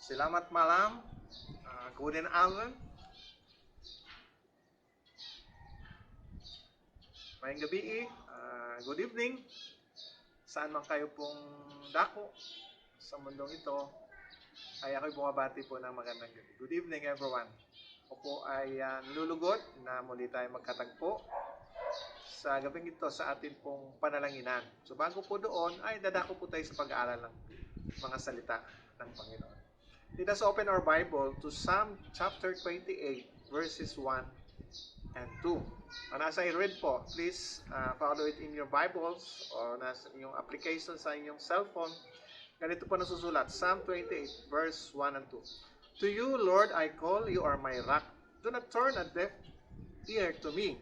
Selamat malam, guten Abend, mayang gabi, good evening, saan man kayo pong dako sa mundong ito, ay ako'y bumabati po ng magandang gabi. Good evening everyone. Ako po ay nalulugod na muli tayo magkatagpo sa gabing ito sa atin pong panalanginan. So bago po doon ay dadako po tayo sa pag-aaral ng mga salita ng Panginoon. Let us open our Bible to Psalm chapter 28 verses 1 and 2. And as I read po, please follow it in your Bibles or nasa inyong application sa inyong cellphone. Ganito po nasusulat, Psalm 28 verse 1 and 2. To you, Lord, I call, you are my rock. Do not turn a deaf ear to me.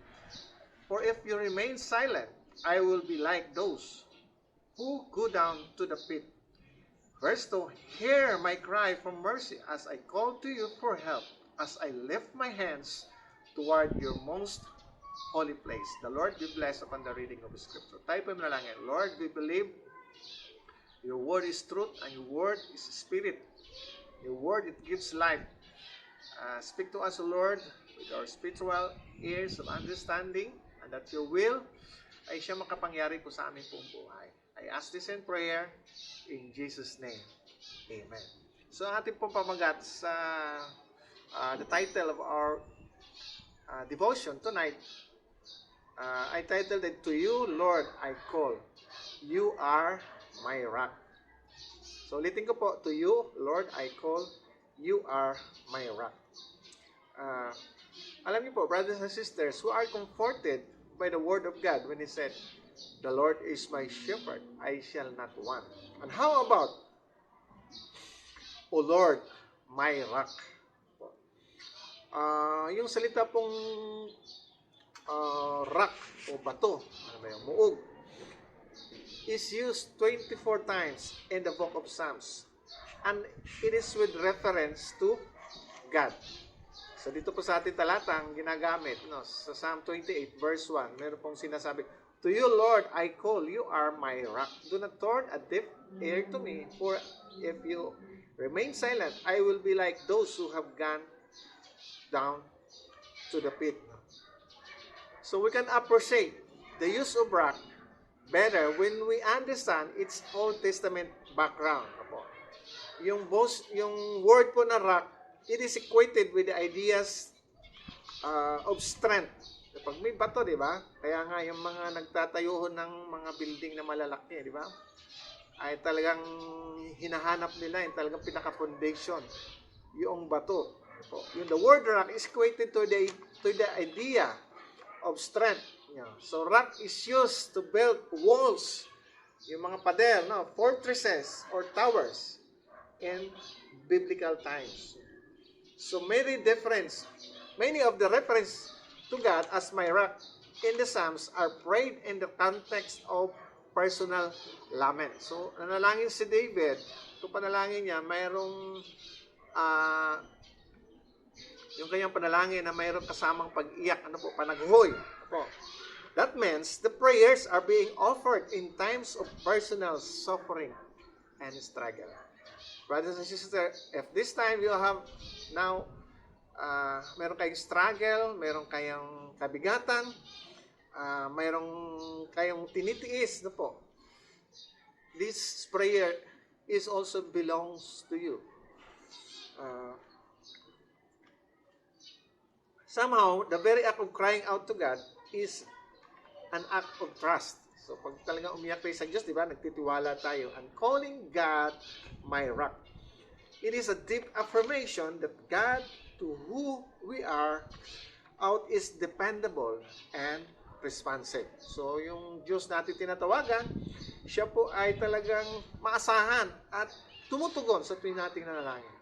For if you remain silent, I will be like those who go down to the pit. Verse 2, hear my cry for mercy as I call to you for help, as I lift my hands toward your most holy place. The Lord be blessed upon the reading of the scripture. Tayo po manalangin. Lord, we believe your word is truth and your word is spirit. Your word, it gives life. Speak to us, Lord, with our spiritual ears of understanding, and that your will ay siya makapangyari po sa aming pong buhay. I ask this in prayer in Jesus' name. Amen. So, ang ating pong pamagat sa the title of our devotion tonight, I titled it, To You, Lord, I Call. You are my rock. So, ulitin ko po, To you, Lord, I call. You are my rock. Alam niyo po, brothers and sisters, who are comforted by the word of God when He said, the Lord is my shepherd, I shall not want. And how about, O Lord, my rock? Yung salita pong rock o bato, ano ba yung muog, is used 24 times in the book of Psalms. And it is with reference to God. So dito po sa ating talatang ginagamit, no, sa Psalm 28 verse 1, meron pong sinasabi, To you, Lord, I call, you are my rock. Do not turn a deaf ear to me, for if you remain silent, I will be like those who have gone down to the pit. So we can appreciate the use of rock better when we understand its Old Testament background. Yung word po na rock, it is equated with the ideas of strength. Pag may bato, di ba? Kaya nga yung mga nagtatayo ng mga building na malalaki, di ba? Ay talagang hinahanap nila, yung talagang pinaka-foundation, yung bato. The word rock is equated to the idea of strength. So rock is used to build walls, yung mga pader, no? Fortresses or towers in biblical times. So many of the reference to God as my rock in the Psalms are prayed in the context of personal lament. So, nanalangin si David, kung panalangin niya, mayroong yung kanyang panalangin na mayroong kasamang pag-iyak, panaghoy. That means the prayers are being offered in times of personal suffering and struggle. Brothers and sisters, if this time you have now meron kayong struggle, meron kayong kabigatan, meron kayong tinitiis, no po. This prayer is also belongs to you. Somehow, the very act of crying out to God is an act of trust. So, pag talagang umiyak tayo sa Diyos, di ba, nagtitiwala tayo. And calling God my rock. It is a deep affirmation that God, to who we are, out is dependable and responsive. So, yung Diyos natin tinatawagan, siya po ay talagang maasahan at tumutugon sa tuwing nating nanalangin.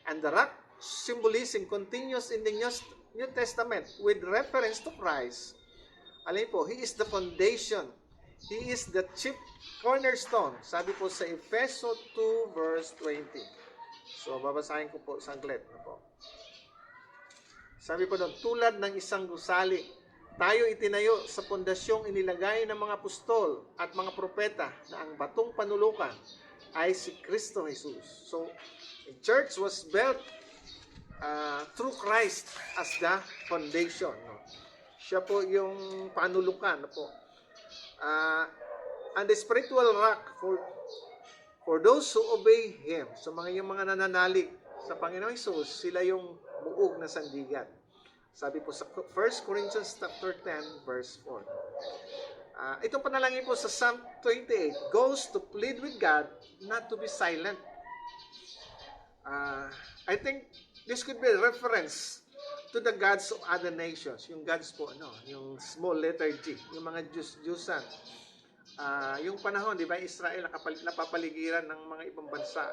And the rock symbolism continues in the New Testament with reference to Christ. Alam po, He is the foundation. He is the chief cornerstone. Sabi po sa Efeso 2 verse 20. So, babasahin ko po saglit na po. Sabi po doon, tulad ng isang gusali, tayo itinayo sa pundasyong inilagay ng mga apostol at mga propeta na ang batong panulukan ay si Kristo Jesus. So, the church was built through Christ as the foundation. No? Siya po yung panulukan. No po. And the spiritual rock for those who obey Him. So, yung mga nananalig sa Panginoong Jesus, sila yung buog na sandigan. Sabi po sa 1 Corinthians chapter 10, verse 4. Itong panalangin po sa Psalm 28 goes to plead with God not to be silent. I think this could be a reference to the gods of other nations. Yung gods po, yung small letter G, yung mga Diyos-Diyusan. Yung panahon, di ba, Israel napapaligiran ng mga ibang bansa.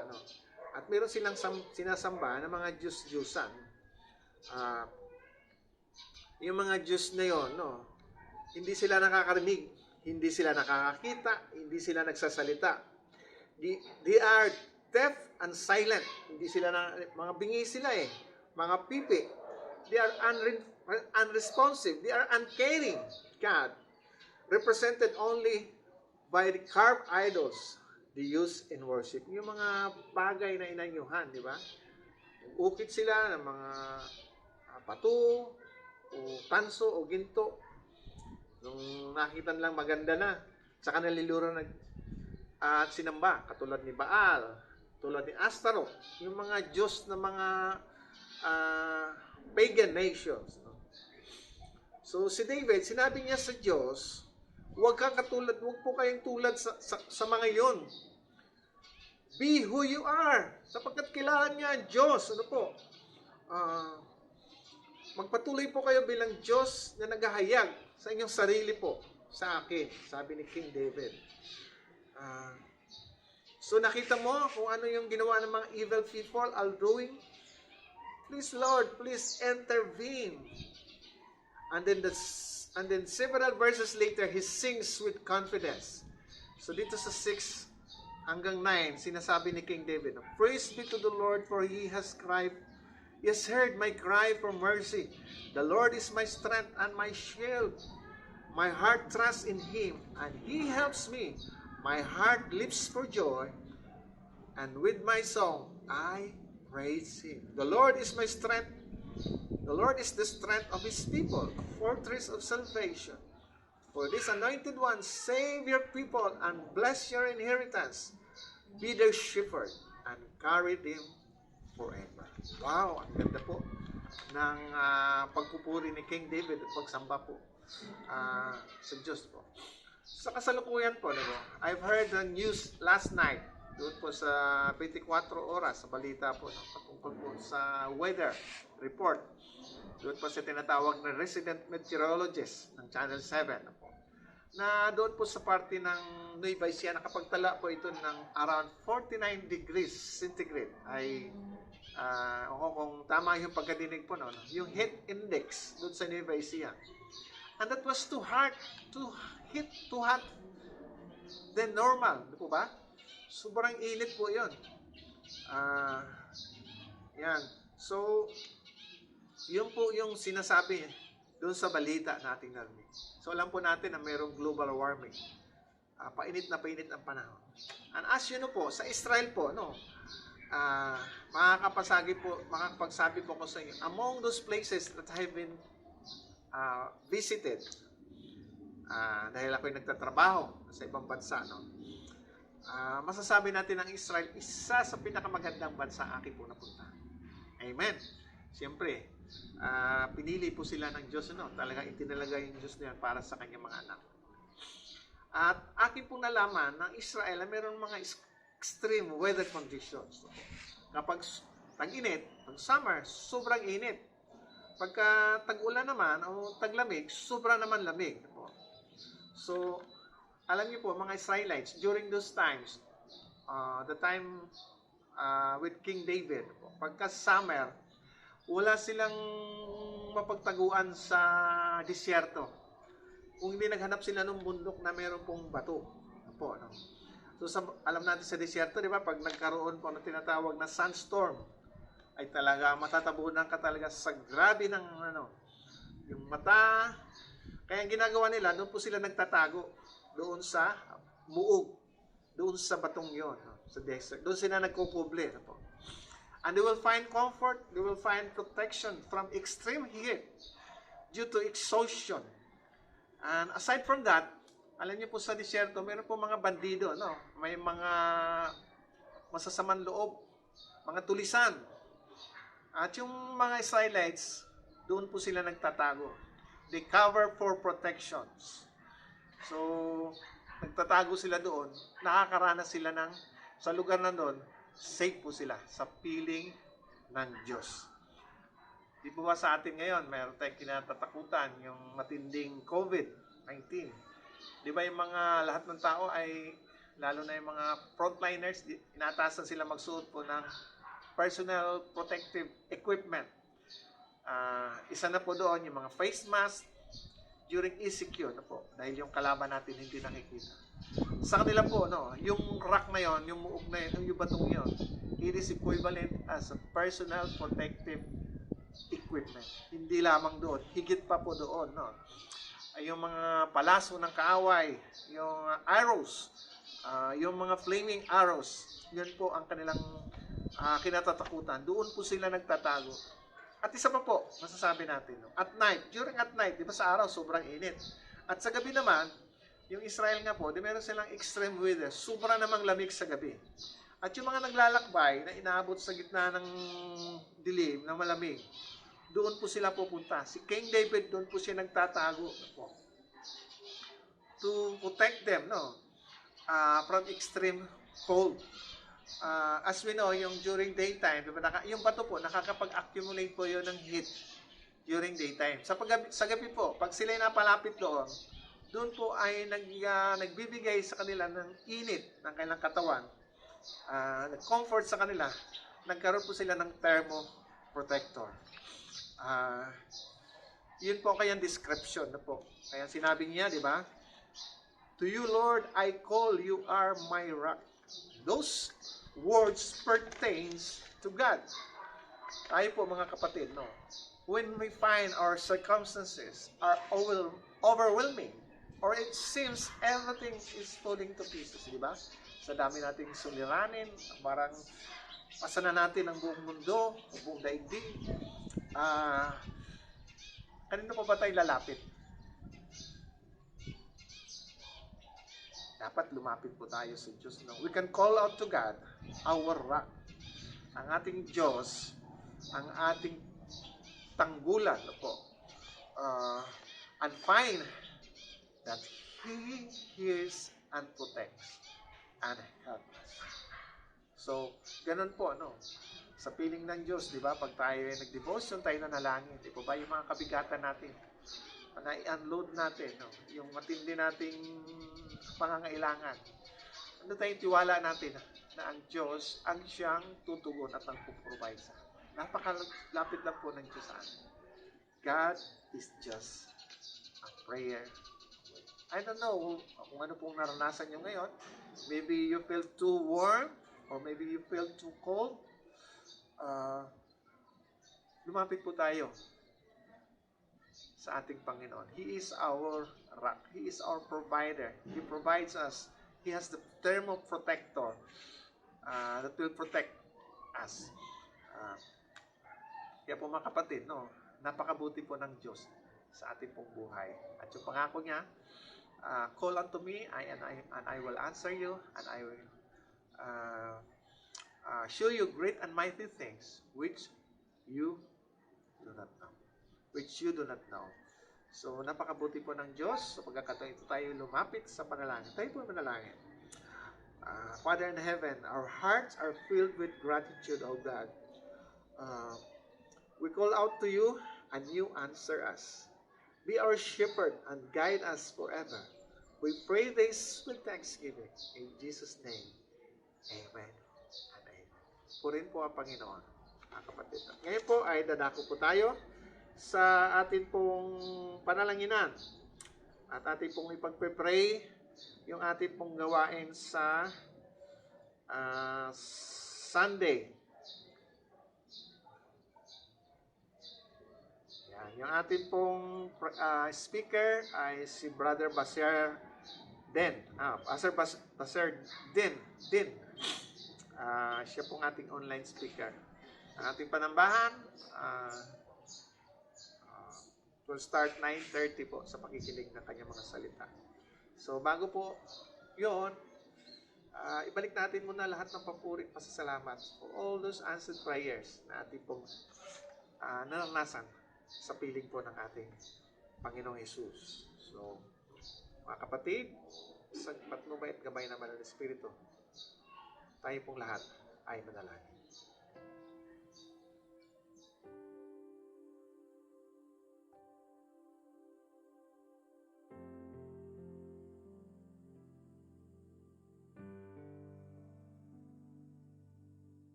At meron silang sinasamba ng mga Diyos-Diyusan. Yung mga Diyos na yon, hindi sila nakakarinig, hindi sila nakakakita, hindi sila nagsasalita. They are deaf and silent. Hindi sila mga bingi sila mga pipi. They are unresponsive. They are uncaring. God, represented only by the carved idols they use in worship. Yung mga bagay na inanyuhan, di ba? Ukit sila ng mga pato, o tanso, o ginto. Nung nakita nilang maganda na, saka naliluro at sinamba, katulad ni Baal, tulad ni Astaroth, yung mga Diyos na mga pagan nations. So si David, sinabi niya sa Diyos, huwag po kayong tulad sa mga yon. Be who you are, sapagkat kilala niya ang Diyos. Magpatuloy po kayo bilang Diyos na naghahayag sa inyong sarili po, sa akin, sabi ni King David. So nakita mo kung ano yung ginawa ng mga evil people are doing? Please Lord, please intervene. And then several verses later, he sings with confidence. So dito sa 6 hanggang 9, sinasabi ni King David, praise be to the Lord, for He has heard my cry for mercy. The Lord is my strength and my shield. My heart trusts in Him, and He helps me. My heart leaps for joy, and with my song I praise Him. The Lord is my strength. The Lord is the strength of His people, a fortress of salvation. For this anointed one, save your people and bless your inheritance. Be their shepherd and carry them forever. Wow, ang ganda po ng pagpupuri ni King David at pagsamba po sa Diyos po. Sa kasalukuyan po, I've heard the news last night doon po sa 24 oras sa balita po patungkol po sa weather report. Doon po sa tinatawag na resident meteorologist ng Channel 7 na doon po sa parte ng Nueva Ecija nakapagtala po ito ng around 49 degrees centigrade ay kung tama yung pagkadinig po yung heat index doon sa Nueva Ecija. And that was too hot than normal, di po ba? Sobrang init po yun. Yan. So, yun po yung sinasabi doon sa balita nating narinig. So, alam po natin na mayroong global warming. Painit ang panahon. And as you know po, sa Israel po, makakapagsabi po ko sa inyo, among those places that have been visited, dahil ako'y nagtatrabaho sa ibang bansa, masasabi natin ang Israel, isa sa pinakamagandang bansa aking po napunta. Amen. Siyempre, pinili po sila ng Diyos, talagang itinalaga yung Diyos na yan para sa kanyang mga anak. At aking pong nalaman ng Israel, mayroong mga extreme weather conditions. Kapag tag-init, pag summer, sobrang init. Pagka tag-ulan naman o taglamig, sobrang naman lamig. So, alam niyo po, mga Israelites, during those times, the time with King David, pagka summer, wala silang mapagtaguan sa disyerto. Kung hindi naghanap sila ng bundok na mayroon pong bato. So, alam natin sa disyerto, di ba, pag nagkaroon po ng tinatawag na sandstorm, ay talaga matatabunan ka talaga sa grabe ng yung mata. Kaya ang ginagawa nila, doon po sila nagtatago doon sa muog, doon sa batong yon. sa desert. Doon sila nagkukuble. Ano po? And they will find comfort, they will find protection from extreme heat due to exhaustion. And aside from that, alam niyo po sa disyerto, mayroon po mga bandido, no? May mga masasamang loob, mga tulisan. At yung mga Israelites, doon po sila nagtatago. They cover for protections. So, nagtatago sila doon, nakakaranas sila ng, sa lugar na doon, safe po sila sa piling ng Diyos. Di po ba sa atin ngayon, mayroon tayong kinatatakutan, yung matinding COVID-19. Di ba yung mga lahat ng tao ay, lalo na yung mga frontliners, inatasan sila magsuot po ng personal protective equipment. Isa na po doon yung mga face mask during ECQ na po, dahil yung kalaban natin hindi nakikita. Sa kanila po, no, yung rock na yon, yung muog na yun, yung batong yon, it is equivalent as a personal protective equipment. Hindi lamang doon, higit pa po doon, no. Yung mga palaso ng kaaway, yung arrows, yung mga flaming arrows, yun po ang kanilang kinatatakutan. Doon po sila nagtatago. At isa pa po, masasabi natin, no? At night, during at night, di ba sa araw, sobrang init. At sa gabi naman, yung Israel nga po, di meron silang extreme weather, sobra namang lamig sa gabi. At yung mga naglalakbay na inaabot sa gitna ng dilim, ng malamig, doon po sila pupunta. Si King David, doon po siya nagtatago po. To protect them, no? From extreme cold. As we know, yung during daytime, diba, yung bato po, nakakapag-accumulate po yun ng heat during daytime. Sa gabi po, pag sila napalapit doon po ay nagbibigay sa kanila ng init ng kanilang katawan, nag-comfort sa kanila, nagkaroon po sila ng thermoprotector. Yun po kayang description na po. Kaya sinabi niya, di ba? To you, Lord, I call, you are my rock. Those words pertains to God. Tayo po mga kapatid, no? When we find our circumstances are overwhelming, or it seems everything is falling to pieces, di ba? Sa dami nating suliranin, parang pasana natin ang buong mundo, ang buong daigdig. Kanino pa ba tayo lalapit? Dapat lumapit po tayo sa Diyos. No? We can call out to God, our rock. Ang ating Diyos, ang ating tanggulan, no po. And find that He hears and protects and helps us. So, ganun po, no? Sa piling ng Diyos, di ba? Pag tayo ay nag-devotion, tayo nanalangin. Di po ba yung mga kabigatan natin? Na i-unload natin, no? Yung matindi nating pangangailangan. Ano tayong tiwala natin na ang Diyos ang siyang tutugon at ang puprovide sa atin. Napakalapit lang po ng Diyos sa atin. God is just a prayer. I don't know kung ano pong naranasan nyo ngayon. Maybe you feel too warm or maybe you feel too cold. Lumapit po tayo sa ating Panginoon. He is our rock. He is our provider. He provides us. He has the thermoprotector that will protect us. Kaya po mga kapatid, no, napakabuti po ng Diyos sa ating pong buhay. At yung pangako niya, call unto me and I will answer you and I will show you great and mighty things which you do not know. Which you do not know. So, napakabuti po ng Diyos. Sa pagkakataon ito tayo lumapit sa panalangin. Tayo po manalangin. Father in heaven, our hearts are filled with gratitude, O God. We call out to you and you answer us. Be our shepherd and guide us forever. We pray this with thanksgiving. In Jesus' name, amen and amen. Purin po ang Panginoon, mga kapatid. Ngayon po ay dadako po tayo sa atin pong panalanginan at atin pong ipagpe-pray yung atin pong gawain sa Sunday. Yan, yung atin pong speaker ay si Brother Baser Den. Baser Den. Siya pong ating online speaker. Ang ating panambahan will start 9:30 po sa pakikinig ng kanyang mga salita. So bago po yun, ibalik natin muna lahat ng papuri at pasasalamat for all those answered prayers na ating pong naranasan sa piling po ng ating Panginoong Jesus. So, mga kapatid, sa patnubay at gabay naman ng Espiritu, tayo pong lahat ay manalangin.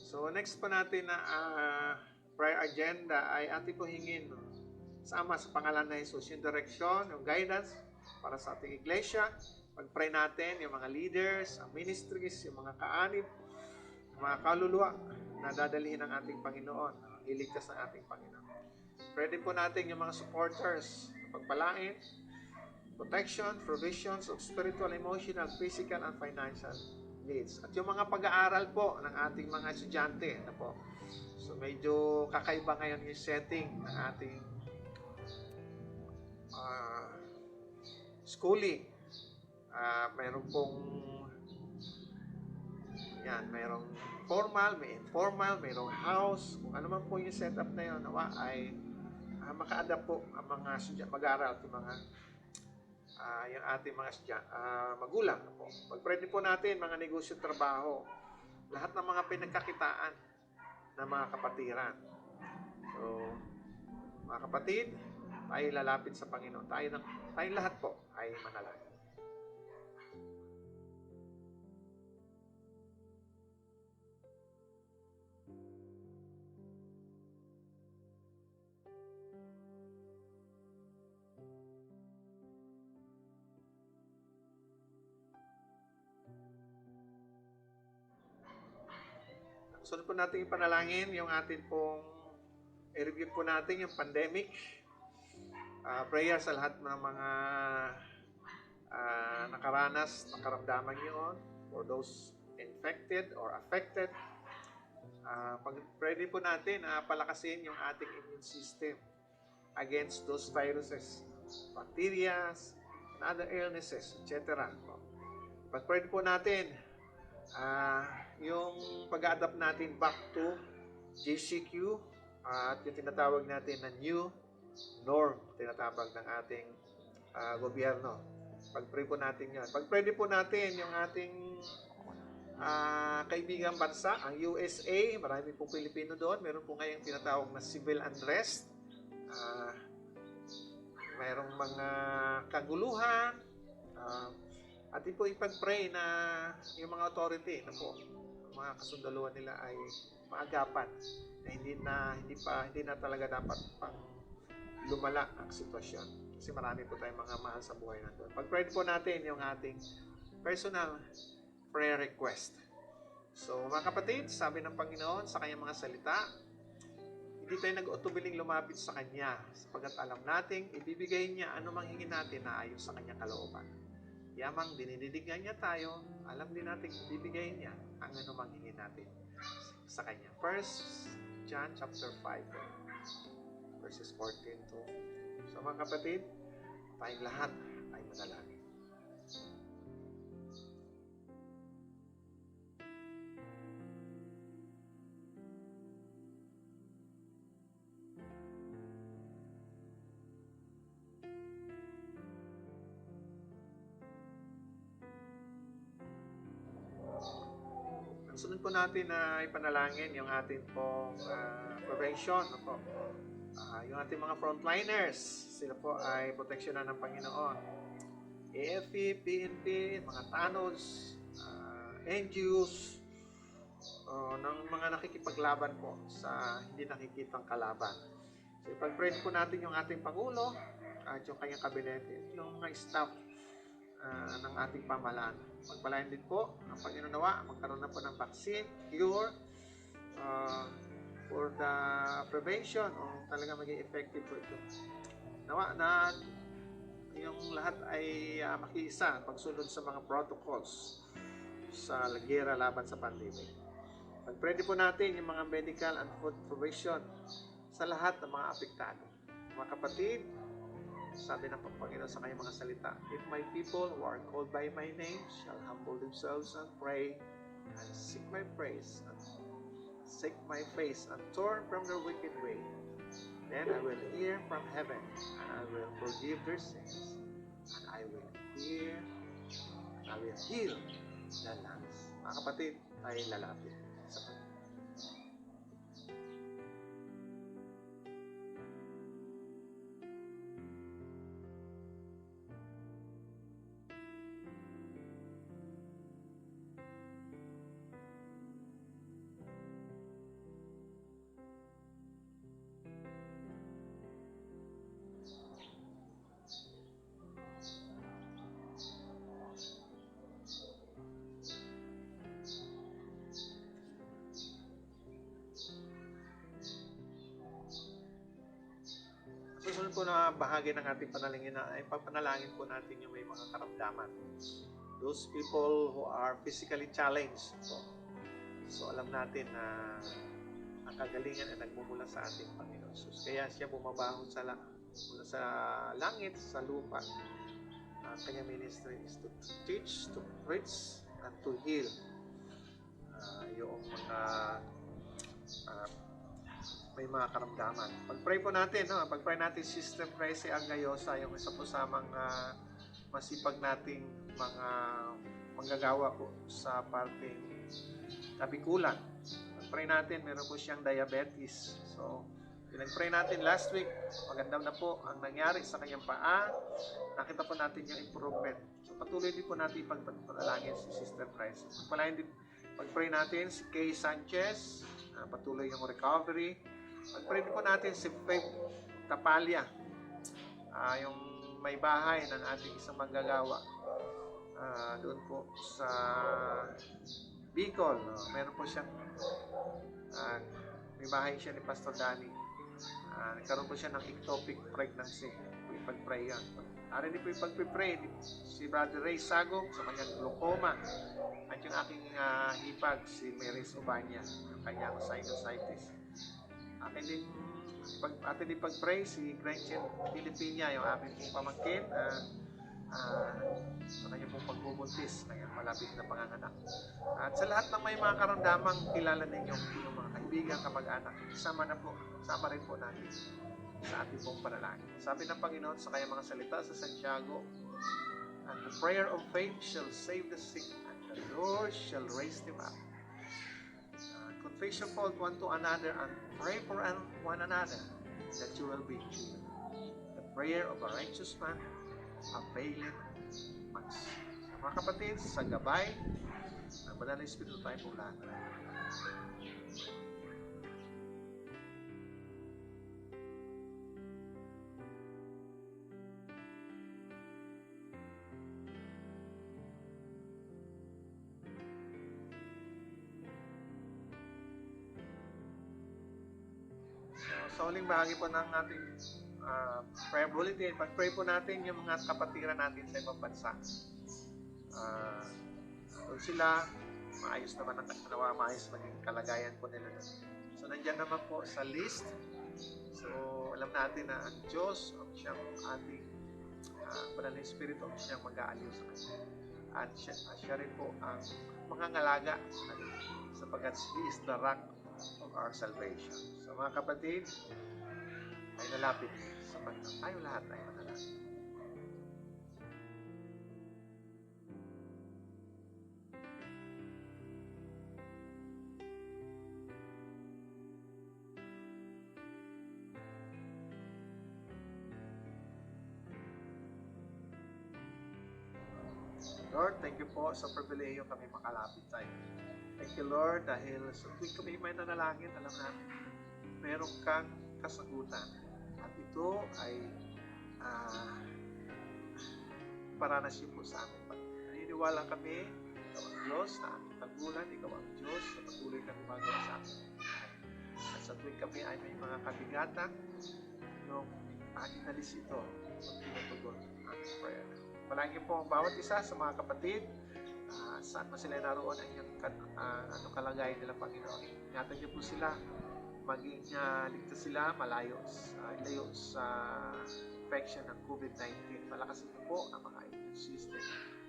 So, next po natin na prayer agenda ay ating po hingin sa Ama sa pangalan ng Jesus yung direction, yung guidance para sa ating iglesia. Pag-pray natin yung mga leaders, ang ministries, yung mga kaanib, yung mga kaluluwa na dadalhin ng ating Panginoon, iligtas ng ating Panginoon. Pray din po natin yung mga supporters, pagpalain, protection, provisions of spiritual, emotional, physical, and financial needs. At yung mga pag-aaral po ng ating mga estudyante na po. So medyo kakaiba ngayon yung setting ng ating schooling. Mayroon pong mayroong formal, may informal, mayroong house. Kung ano man po yung setup na yun, nawa ay maka-adapt po ang mga estudyante, mag-aaral at mga yung ating mga magulang po. Pag-pray po natin mga negosyo, trabaho, lahat ng mga pinagkakitaan ng mga kapatiran. So, mga kapatid, tayo lalapit sa Panginoon. Tayo lahat po ay manalangin. Sunod po natin ipanalangin yung atin pong i-review po natin yung pandemic. Prayer sa lahat ng mga nakaramdaman yun, for those infected or affected. Pag-pray din po natin palakasin yung ating immune system against those viruses, bacteria, and other illnesses, etc. Pag-pray din po natin yung pag-adapt natin back to GCQ at yung tinatawag natin na new norm, tinatawag ng ating gobyerno. Pag-pray po natin yun. Pag-pray din po natin yung ating kaibigang bansa, ang USA, marami pong Pilipino doon. Meron po ngayong tinatawag na civil unrest. Mayroong mga kaguluhan. Atin po ipag-pray na yung mga authority na po, mga kasundaluhan nila ay maagapan na hindi na talaga dapat pang lumala ang sitwasyon. Kasi marami po tayong mga mahal sa buhay nandun. Pag-pray po natin yung ating personal prayer request. So mga kapatid, sabi ng Panginoon sa kanyang mga salita, hindi tayo nag-utubiling lumapit sa Kanya sapagkat alam nating ibibigay Niya anumang hingin natin na ayon sa Kanyang kalooban. Yamang dinididigan Niya tayo, alam din natin ibibigay Niya ang anumang hingin natin sa Kanya. 1 John chapter 5 verses 14 to. So mga kapatid, tayong lahat ay manalangin. Sunod po natin na ipanalangin yung ating pong prevention. Yung ating mga frontliners, sila po ay proteksyonan ng Panginoon. AFP, PNP, mga TANODS, NGOs, ng mga nakikipaglaban po sa hindi nakikitang kalaban. So ipag-pray po natin yung ating Pangulo at yung kanyang kabinete, yung mga staff ng ating pamahalaan. Magpalain din po ang Panginoon nawa, magkaroon na po ng vaccine, cure, for the prevention o talaga maging effective po ito. Nawa na yung lahat ay makiisa, pagsunod sa mga protocols sa gera laban sa pandemic. Pag-pray po natin yung mga medical and food provision sa lahat ng mga apektado. Mga kapatid, sabi ng Panginoon sa kanyang mga salita, if my people who are called by my name shall humble themselves and pray and seek my face and turn from their wicked way, then I will hear from heaven and I will forgive their sins and I will heal the lands. Mga kapatid, tayo lalapit sa Panginoon. Susunod po na bahagi ng ating panalangin ay papanalangin po natin yung may mga karamdaman. Those people who are physically challenged po. So alam natin na ang kagalingan ay nagmumula sa ating Panginoon Jesus. Kaya siya bumabahon mula sa langit, sa lupa. Ang kanyang ministry is to teach, to preach, and to heal. Yung mga may mga karamdaman. Pag-pray po natin, no? Pag-pray natin, Sister Tracy Angayosa, yung isa po sa mga masipag nating mga manggagawa po sa parting kabikulan. Pag-pray natin, meron po siyang diabetes. So, pinag-pray natin last week, maganda na po ang nangyari sa kanyang paa. Nakita po natin yung improvement. So, patuloy din po natin ipagpanalangin si Sister Tracy. Pag-pray natin si Kay Sanchez, patuloy yung recovery. Pag-pray po natin si Faith Tapalya, yung may bahay ng ating isang manggagawa doon po sa Bicol. Meron po siyang may bahay siya ni Pastor Danny. Nagkaroon po siya ng ectopic pregnancy. Ipag-pray yan. Rin po ipag-pray si Brother Ray Sagok sa kanyang glaucoma at yung aking hipag si Maris Ubanya, yung kanyang sinusitis. Atin din pag-pray si Gretchen Filipina, yung aking pong pamangkin sa kanyang pong pagbubuntis, kanyang malapit na panganganak. At sa lahat ng may mga karamdamang kilala ninyo, yung mga kaibigan, kamag-anak, sama rin po natin sa ating pong panalangin. Sabi ng Panginoon sa kanyang mga salita sa Santiago, and the prayer of faith shall save the sick, and the Lord shall raise them up. Confess your fault one to another and pray for one another that you will be healed. The prayer of a righteous man availeth much. Mga kapatid, sa gabay ng Banal na Espiritu tayo po lahat. Sa huling bahagi po ng ating prayer bulletin, pag-pray po natin yung mga kapatiran natin sa ibang bansa. Doon sila, maayos naman maging kalagayan po nila. So, nandyan naman po sa list. So, alam natin na ang Diyos, siyang ating Banal na Espiritu, siyang mag-aaliw sa kanila. At siya rin po ang mangangalaga sapagkat He is the rock of our salvation. So mga kapatid, ay nalapit sa Panginoon. Tayo lahat ay manalangin. Lord, thank you po sa pribileyo kami makalapit tayo. Thank you, Lord, dahil sa tuwing kami may nanalangin, alam namin, meron kang kasagutan. At ito ay paranasin po sa amin. Naniniwala kami, Ikaw ang Diyos na aming tagulan, Ikaw ang Diyos na patuloy kang gumagawa sa amin. At sa tuwing kami ay may mga kabigatan, nung inalis ito, tinutugon. ating prayer. Palagi po ang bawat isa sa mga kapatid, saan man sila naroon ang inyong anong kalagayan nila, Panginoon. Ingatan niyo po sila, maging ligtas sila, ilayo sa infection ng COVID-19. Palakasin niyo po ang mga immune system.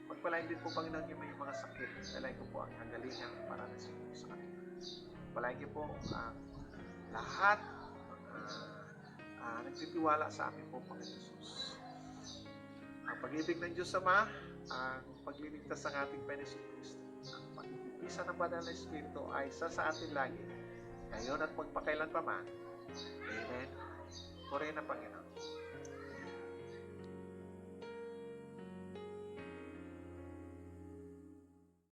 Pagpalain din po, Panginoon, yung may mga sakit. Pagpalain ko po ang kagalingan para sa kanila. Pagpalain niyo po ang lahat nagtitiwala sa amin po, Panginoon Jesus. Ang pag-ibig ng Diyos Ama, ang pagliligtas ng ating Panginoon Kristo, ang pag-ibigisa ng Banal na Espiritu ay sa atin lagi, ngayon at magpakailan pa man. Amen. Purihin ang Panginoon.